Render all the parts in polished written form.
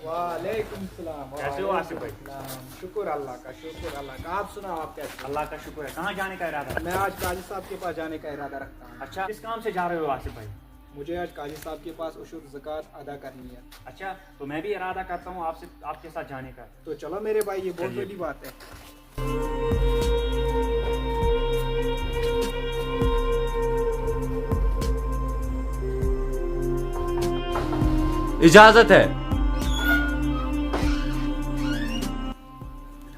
वालेकुम सलाम। कैसे हो आसिफ भाई? शुक्र अल्लाह का, शुक्र अल्लाह का। आप सुनाओ, आप कैसे हो? अल्लाह का शुक्र है। कहाँ जाने का इरादा है? मैं आज काजी साहब के पास जाने का इरादा रखता हूँ। अच्छा, किस काम से जा रहे हो आसिफ भाई? मुझे आज काजी साहब के पास उशूर ज़कात अदा करनी है। अच्छा, तो मैं भी इरादा करता हूँ आपसे आपके साथ जाने का। तो चलो मेरे भाई, ये बहुत चलिए। बड़ी बात है। इजाजत है।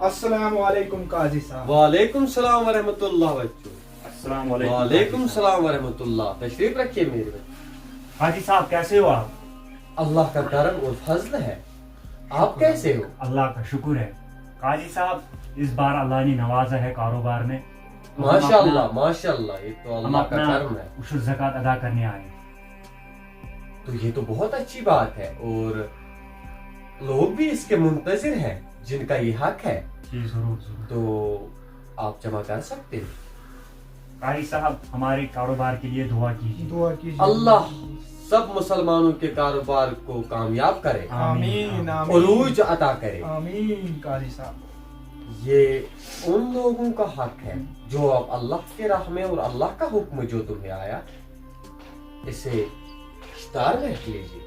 अस्सलाम वालेकुम काजी साहब। वालेकुम सलाम वरहमतुल्लाह बच्चों। अस्सलाम वालेकुम सलाम वरहमतुल्लाह। तशरीफ रखिए मेरे में। हाजी साहब कैसे हो आप? अल्लाह का करम और फजल है। आप कैसे हो? अल्लाह का शुक्र है। काजी साहब, इस बार अल्लाह ने नवाजा है कारोबार में, तो हम माशाअल्लाह अपना- माशाअल्लाह, ये तो हम अल्लाह का अपना करम है। उशूर ज़कात अदा करने आए हैं। तो ये तो बहुत अच्छी बात है, और लोग भी इसके मुंतजिर हैं जिनका ये हक है, जी जरूर जरूर। तो आप जमा कर सकते हो। काजी साहब, हमारे कारोबार के लिए दुआ कीजिए। दुआ कीजिए। अल्लाह सब मुसलमानों के कारोबार को कामयाब करे, आमीन आमीन उरूज अता करे। आमीन काजी साहब। ये उन लोगों का हक है जो अब अल्लाह के राह में, और अल्लाह का हुक्म जो तुम्हें आया, इसे इख्तियार में रख लीजिए।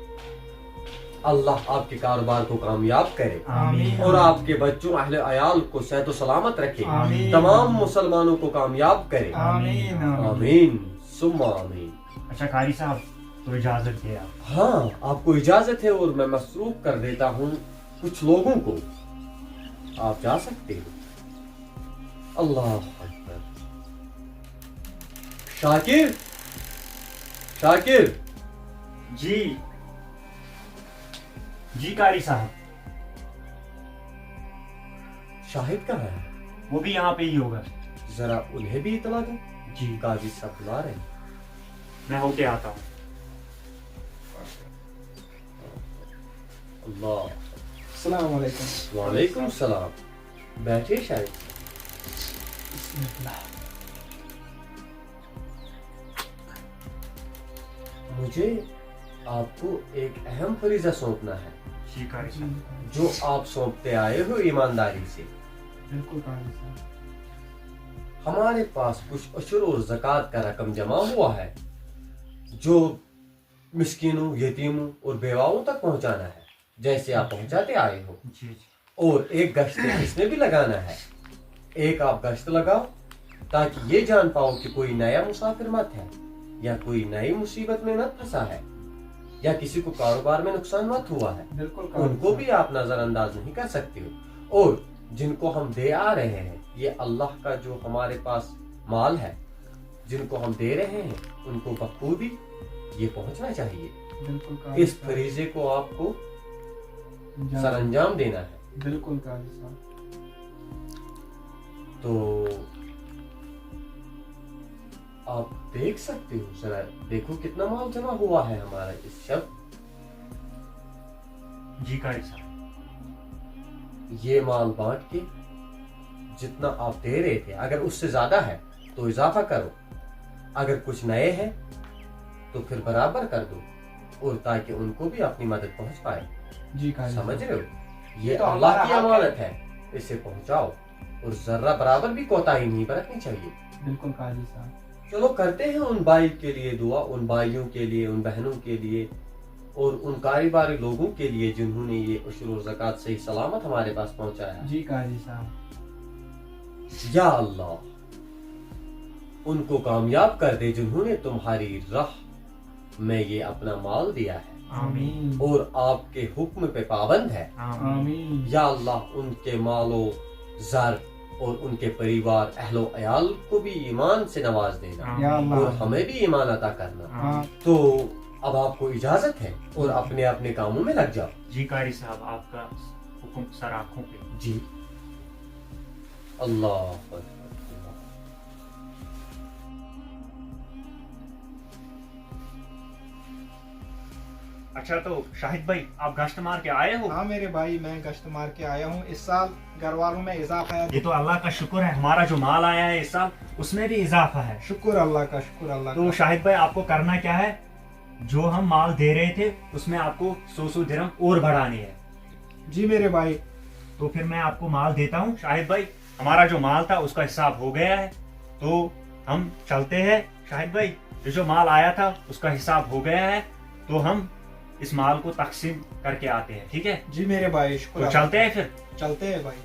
अल्लाह आपके कारोबार को कामयाब करे, आमीन। और आपके बच्चों अहले अयाल को सेहत सलामत रखे, आमीन। तमाम मुसलमानों को कामयाब करे। आमीन आमीन सुम्मा आमीन। अच्छा काजी साहब, तो इजाजत दे आप। हाँ, आपको इजाजत है, और मैं मसरूफ कर देता हूँ कुछ लोगों को। आप जा सकते हो। अल्लाह अकबर। शाकिर, शाकिर। जी जी कारी साहब, शाहिद कहाँ है? वो भी यहाँ पे ही होगा। जरा उन्हें भी इतला दो। जी, काजी साहब बुला रहे हैं। मैं होके आता हूँ। अल्लाह। अस्सलाम वालेकुम। वालेकुम सलाम। बैठे शाहिद। मुझे आपको एक अहम फरीजा सौंपना है, जी कारी साहब। जो आप सौंपते आए हो ईमानदारी से। बिल्कुल काजी साहब। हमारे पास कुछ उशर और ज़कात का रकम जमा हुआ है, जो मिस्किनों, यतीमों और बेवाओं तक पहुंचाना है, जैसे आप पहुंचाते आए हो। जी जी। और एक गश्त इसमें भी लगाना है। एक आप गश्त लगाओ, ताकि ये जान पाओ कि कोई नया मुसाफिर मत है, या कोई नई मुसीबत में मत फंसा है, या किसी को कारोबार में नुकसान मत हुआ है। बिल्कुल उनको भी आप नजरअंदाज नहीं कर सकते हो। और जिनको हम दे आ रहे हैं, ये अल्लाह का जो हमारे पास माल है, जिनको हम दे रहे हैं, उनको बखूबी ये पहुंचना चाहिए। बिल्कुल काजी इस फरीजे को आपको साहब। सरअंजाम देना है। बिल्कुल काजी साहब। तो आप देख सकते हो, जरा देखो कितना माल जमा हुआ है हमारा इस शब्द। जी कारी साहब। ये माल बांट के जितना आप दे रहे थे, अगर उससे ज्यादा है तो इजाफा करो, अगर कुछ नए हैं तो फिर बराबर कर दो, और ताकि उनको भी अपनी मदद पहुंच पाए। जी काजी समझ साहब। रहे हो? ये तो अल्लाह हमारा की हक अमानत है, इसे पहुंचाओ, और जर्रा बराबर भी कोताही नहीं बरतनी चाहिए। बिल्कुल काजी साहब। चलो करते हैं उन भाई के लिए दुआ, उन भाइयों के लिए, उन बहनों के लिए, और उन कारोबारी लोगों के लिए जिन्होंने ये उशूर और ज़कात सही सलामत हमारे पास पहुंचाया। जी काजी साहब। या अल्लाह, उनको कामयाब कर दे जिन्होंने तुम्हारी राह में ये अपना माल दिया है, आमीन और आपके हुक्म पे पाबंद है। आमीन। या अल्लाह, उनके मालो ज़र और उनके परिवार अहलो अयाल को भी ईमान से नवाज देना, या और अल्लाह। हमें भी ईमान अता करना। हाँ। तो अब आपको इजाजत है, और अपने अपने कामों में लग जाओ। जी कारी साहब, आपका हुक्म सर आंखों पे। जी। अल्लाह अकबर। अच्छा, तो शाहिद भाई, आप गश्त मार के आए हो? हाँ मेरे भाई, मैं गश्त मार के आया हूँ। इस साल घर वालों में इजाफा है। ये तो अल्लाह का शुक्र है, हमारा जो माल आया है इस साल, उसमें भी इजाफा है। शुक्र अल्लाह का, शुक्र अल्लाह तो का। शाहिद भाई, आपको करना क्या है, जो हम माल दे रहे थे उसमें आपको 100 दिरहम और बढ़ानी है। जी मेरे भाई। तो फिर मैं आपको माल देता हूँ शाहिद भाई। हमारा जो माल था उसका हिसाब हो गया है, तो हम चलते हैं शाहिद भाई। ये जो माल आया था उसका हिसाब हो गया है, तो हम इस माल को तकसीम करके आते हैं, ठीक है? जी मेरे भाई, शुक्र। तो चलते हैं फिर। चलते हैं भाई।